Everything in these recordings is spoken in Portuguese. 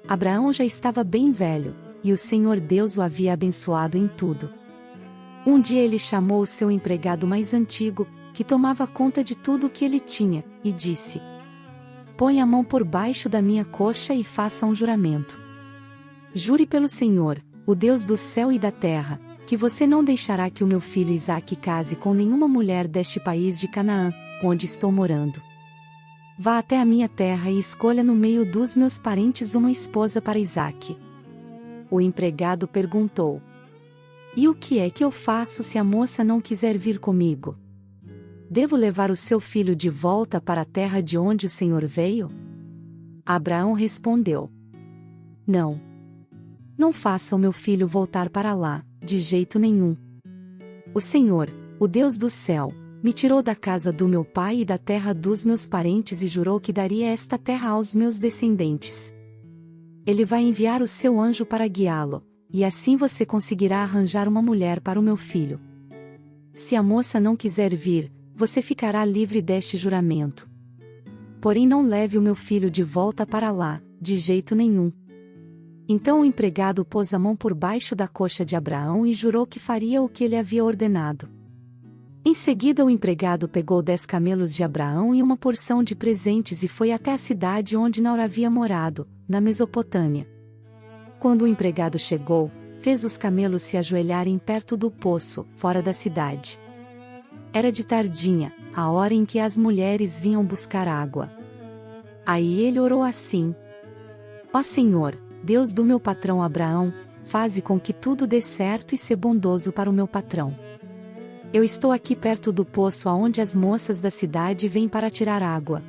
Abraão já estava bem velho, e o Senhor Deus o havia abençoado em tudo. Um dia ele chamou o seu empregado mais antigo, que tomava conta de tudo o que ele tinha, e disse: "Põe a mão por baixo da minha coxa e faça um juramento. Jure pelo Senhor, o Deus do céu e da terra, que você não deixará que o meu filho Isaque case com nenhuma mulher deste país de Canaã, onde estou morando. Vá até a minha terra e escolha no meio dos meus parentes uma esposa para Isaque." O empregado perguntou: "E o que é que eu faço se a moça não quiser vir comigo? Devo levar o seu filho de volta para a terra de onde o Senhor veio?" Abraão respondeu: "Não. Não faça o meu filho voltar para lá, de jeito nenhum. O Senhor, o Deus do céu, me tirou da casa do meu pai e da terra dos meus parentes e jurou que daria esta terra aos meus descendentes. Ele vai enviar o seu anjo para guiá-lo, e assim você conseguirá arranjar uma mulher para o meu filho. Se a moça não quiser vir, você ficará livre deste juramento. Porém não leve o meu filho de volta para lá, de jeito nenhum." Então o empregado pôs a mão por baixo da coxa de Abraão e jurou que faria o que ele havia ordenado. Em seguida o empregado pegou 10 camelos de Abraão e uma porção de presentes e foi até a cidade onde Naor havia morado, na Mesopotâmia. Quando o empregado chegou, fez os camelos se ajoelharem perto do poço, fora da cidade. Era de tardinha, a hora em que as mulheres vinham buscar água. Aí ele orou assim: "Ó Senhor, Deus do meu patrão Abraão, faze com que tudo dê certo e sê bondoso para o meu patrão. Eu estou aqui perto do poço aonde as moças da cidade vêm para tirar água.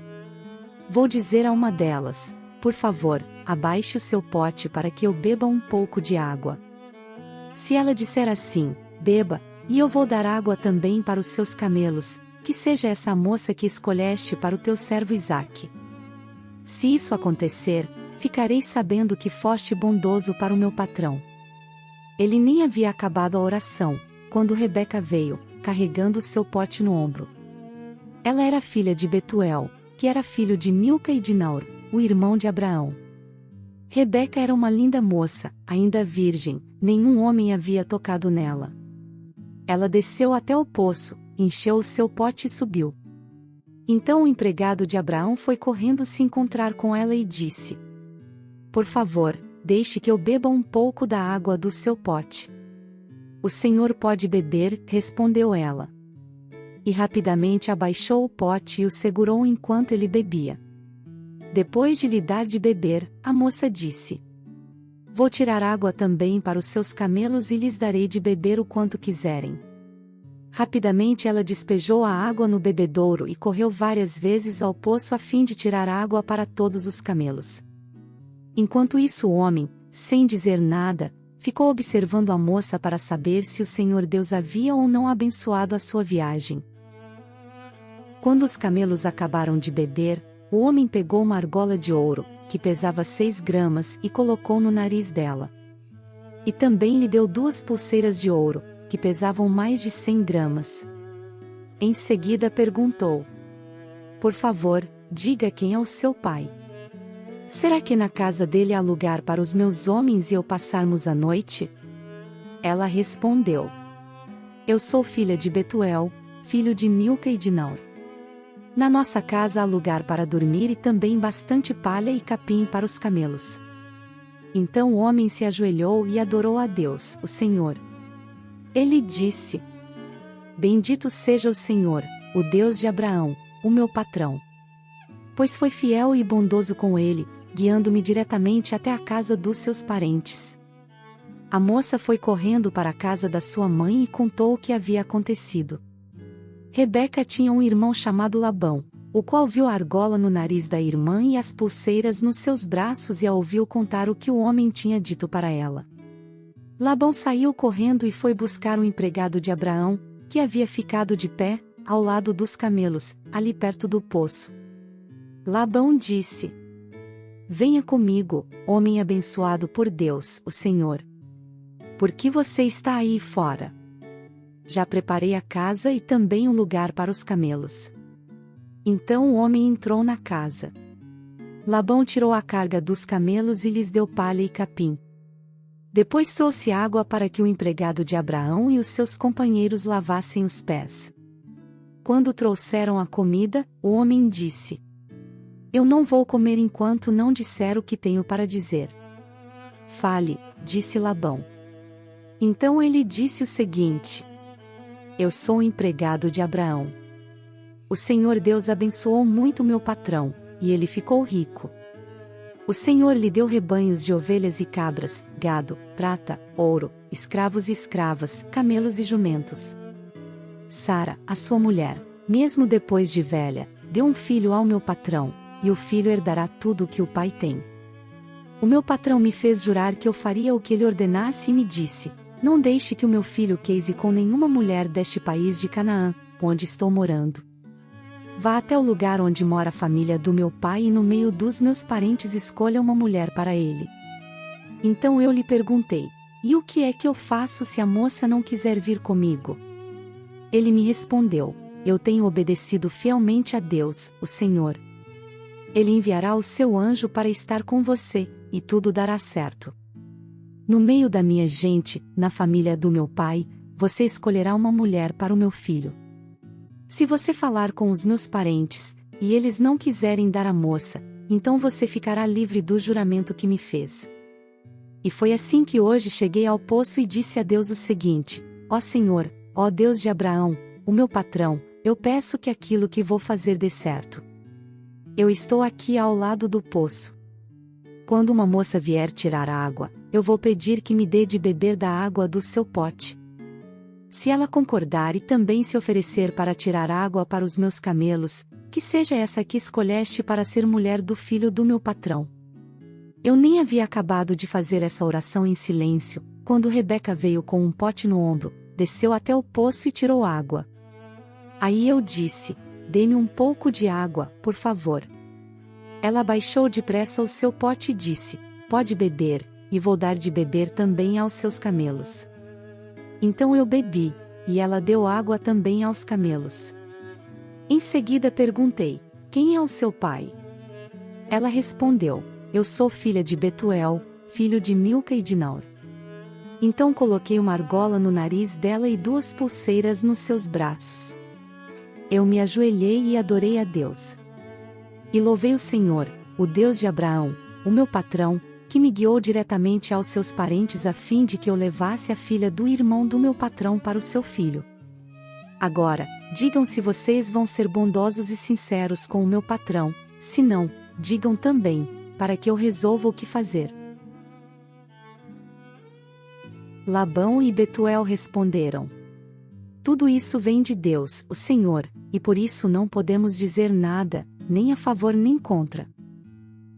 Vou dizer a uma delas: por favor, abaixe o seu pote para que eu beba um pouco de água. Se ela disser assim: beba, e eu vou dar água também para os seus camelos, que seja essa a moça que escolheste para o teu servo Isaque. Se isso acontecer, ficarei sabendo que foste bondoso para o meu patrão." Ele nem havia acabado a oração, quando Rebeca veio, carregando o seu pote no ombro. Ela era filha de Betuel, que era filho de Milca e de Naor, o irmão de Abraão. Rebeca era uma linda moça, ainda virgem, nenhum homem havia tocado nela. Ela desceu até o poço, encheu o seu pote e subiu. Então o empregado de Abraão foi correndo se encontrar com ela e disse: "Por favor, deixe que eu beba um pouco da água do seu pote." "O senhor pode beber", respondeu ela. E rapidamente abaixou o pote e o segurou enquanto ele bebia. Depois de lhe dar de beber, a moça disse: "Vou tirar água também para os seus camelos e lhes darei de beber o quanto quiserem." Rapidamente ela despejou a água no bebedouro e correu várias vezes ao poço a fim de tirar água para todos os camelos. Enquanto isso o homem, sem dizer nada, ficou observando a moça para saber se o Senhor Deus havia ou não abençoado a sua viagem. Quando os camelos acabaram de beber, o homem pegou uma argola de ouro, que pesava 6 gramas, e colocou no nariz dela. E também lhe deu 2 pulseiras de ouro, que pesavam mais de 100 gramas. Em seguida perguntou: "Por favor, diga quem é o seu pai. Será que na casa dele há lugar para os meus homens e eu passarmos a noite?" Ela respondeu: "Eu sou filha de Betuel, filho de Milca e de Naor. Na nossa casa há lugar para dormir e também bastante palha e capim para os camelos." Então o homem se ajoelhou e adorou a Deus, o Senhor. Ele disse: "Bendito seja o Senhor, o Deus de Abraão, o meu patrão. Pois foi fiel e bondoso com ele, guiando-me diretamente até a casa dos seus parentes." A moça foi correndo para a casa da sua mãe e contou o que havia acontecido. Rebeca tinha um irmão chamado Labão, o qual viu a argola no nariz da irmã e as pulseiras nos seus braços e a ouviu contar o que o homem tinha dito para ela. Labão saiu correndo e foi buscar o empregado de Abraão, que havia ficado de pé, ao lado dos camelos, ali perto do poço. Labão disse: "Venha comigo, homem abençoado por Deus, o Senhor. Por que você está aí fora? Já preparei a casa e também um lugar para os camelos." Então o homem entrou na casa. Labão tirou a carga dos camelos e lhes deu palha e capim. Depois trouxe água para que o empregado de Abraão e os seus companheiros lavassem os pés. Quando trouxeram a comida, o homem disse: Eu não vou comer enquanto não disser o que tenho para dizer. Fale, disse Labão. Então ele disse o seguinte: Eu sou o empregado de Abraão. O Senhor Deus abençoou muito meu patrão, e ele ficou rico. O Senhor lhe deu rebanhos de ovelhas e cabras, gado, prata, ouro, escravos e escravas, camelos e jumentos. Sara, a sua mulher, mesmo depois de velha, deu um filho ao meu patrão, e o filho herdará tudo o que o pai tem. O meu patrão me fez jurar que eu faria o que ele ordenasse e me disse: Não deixe que o meu filho case com nenhuma mulher deste país de Canaã, onde estou morando. Vá até o lugar onde mora a família do meu pai e no meio dos meus parentes escolha uma mulher para ele. Então eu lhe perguntei: E o que é que eu faço se a moça não quiser vir comigo? Ele me respondeu: Eu tenho obedecido fielmente a Deus, o Senhor. Ele enviará o seu anjo para estar com você, e tudo dará certo. No meio da minha gente, na família do meu pai, você escolherá uma mulher para o meu filho. Se você falar com os meus parentes, e eles não quiserem dar a moça, então você ficará livre do juramento que me fez. E foi assim que hoje cheguei ao poço e disse a Deus o seguinte: Ó Senhor, ó Deus de Abraão, o meu patrão, eu peço que aquilo que vou fazer dê certo. Eu estou aqui ao lado do poço. Quando uma moça vier tirar água, eu vou pedir que me dê de beber da água do seu pote. Se ela concordar e também se oferecer para tirar água para os meus camelos, que seja essa que escolheste para ser mulher do filho do meu patrão. Eu nem havia acabado de fazer essa oração em silêncio, quando Rebeca veio com um pote no ombro, desceu até o poço e tirou água. Aí eu disse: Dê-me um pouco de água, por favor. Ela abaixou depressa o seu pote e disse: Pode beber, e vou dar de beber também aos seus camelos. Então eu bebi, e ela deu água também aos camelos. Em seguida perguntei: Quem é o seu pai? Ela respondeu: Eu sou filha de Betuel, filho de Milca e de Naor. Então coloquei uma argola no nariz dela e 2 pulseiras nos seus braços. Eu me ajoelhei e adorei a Deus. E louvei o Senhor, o Deus de Abraão, o meu patrão, que me guiou diretamente aos seus parentes a fim de que eu levasse a filha do irmão do meu patrão para o seu filho. Agora, digam se vocês vão ser bondosos e sinceros com o meu patrão, se não, digam também, para que eu resolva o que fazer. Labão e Betuel responderam: Tudo isso vem de Deus, o Senhor, e por isso não podemos dizer nada, nem a favor nem contra.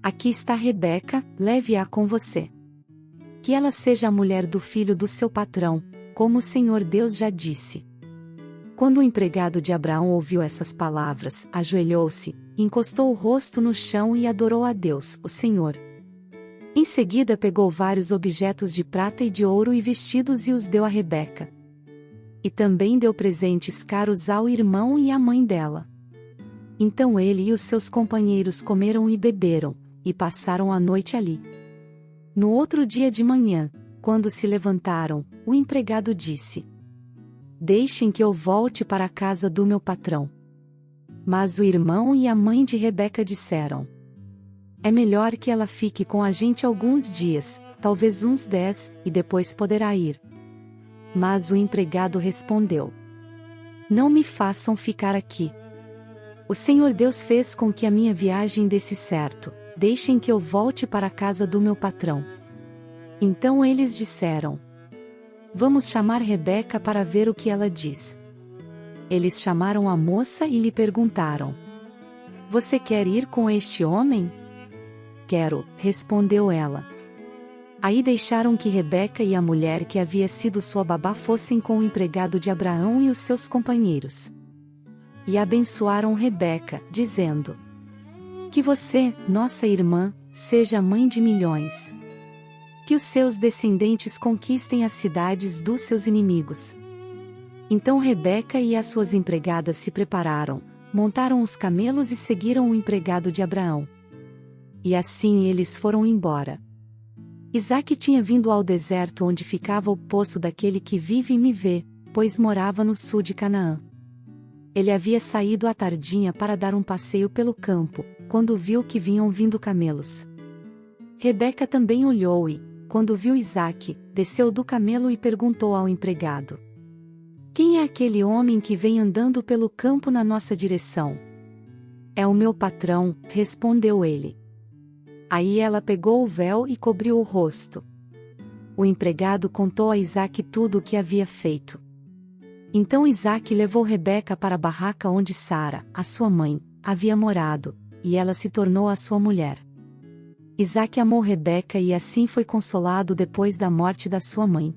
Aqui está Rebeca, leve-a com você. Que ela seja a mulher do filho do seu patrão, como o Senhor Deus já disse. Quando o empregado de Abraão ouviu essas palavras, ajoelhou-se, encostou o rosto no chão e adorou a Deus, o Senhor. Em seguida pegou vários objetos de prata e de ouro e vestidos e os deu a Rebeca. E também deu presentes caros ao irmão e à mãe dela. Então ele e os seus companheiros comeram e beberam, e passaram a noite ali. No outro dia de manhã, quando se levantaram, o empregado disse: Deixem que eu volte para a casa do meu patrão. Mas o irmão e a mãe de Rebeca disseram: É melhor que ela fique com a gente alguns dias, talvez uns 10, e depois poderá ir. Mas o empregado respondeu: Não me façam ficar aqui. O Senhor Deus fez com que a minha viagem desse certo, deixem que eu volte para a casa do meu patrão. Então eles disseram: Vamos chamar Rebeca para ver o que ela diz. Eles chamaram a moça e lhe perguntaram: Você quer ir com este homem? Quero, respondeu ela. Aí deixaram que Rebeca e a mulher que havia sido sua babá fossem com o empregado de Abraão e os seus companheiros. E abençoaram Rebeca, dizendo: Que você, nossa irmã, seja mãe de milhões. Que os seus descendentes conquistem as cidades dos seus inimigos. Então Rebeca e as suas empregadas se prepararam, montaram os camelos e seguiram o empregado de Abraão. E assim eles foram embora. Isaque tinha vindo ao deserto onde ficava o poço daquele que vive e me vê, pois morava no sul de Canaã. Ele havia saído à tardinha para dar um passeio pelo campo, quando viu que vinham vindo camelos. Rebeca também olhou e, quando viu Isaque, desceu do camelo e perguntou ao empregado: "Quem é aquele homem que vem andando pelo campo na nossa direção?" "É o meu patrão", respondeu ele. Aí ela pegou o véu e cobriu o rosto. O empregado contou a Isaque tudo o que havia feito. Então Isaque levou Rebeca para a barraca onde Sara, a sua mãe, havia morado, e ela se tornou a sua mulher. Isaque amou Rebeca e assim foi consolado depois da morte da sua mãe.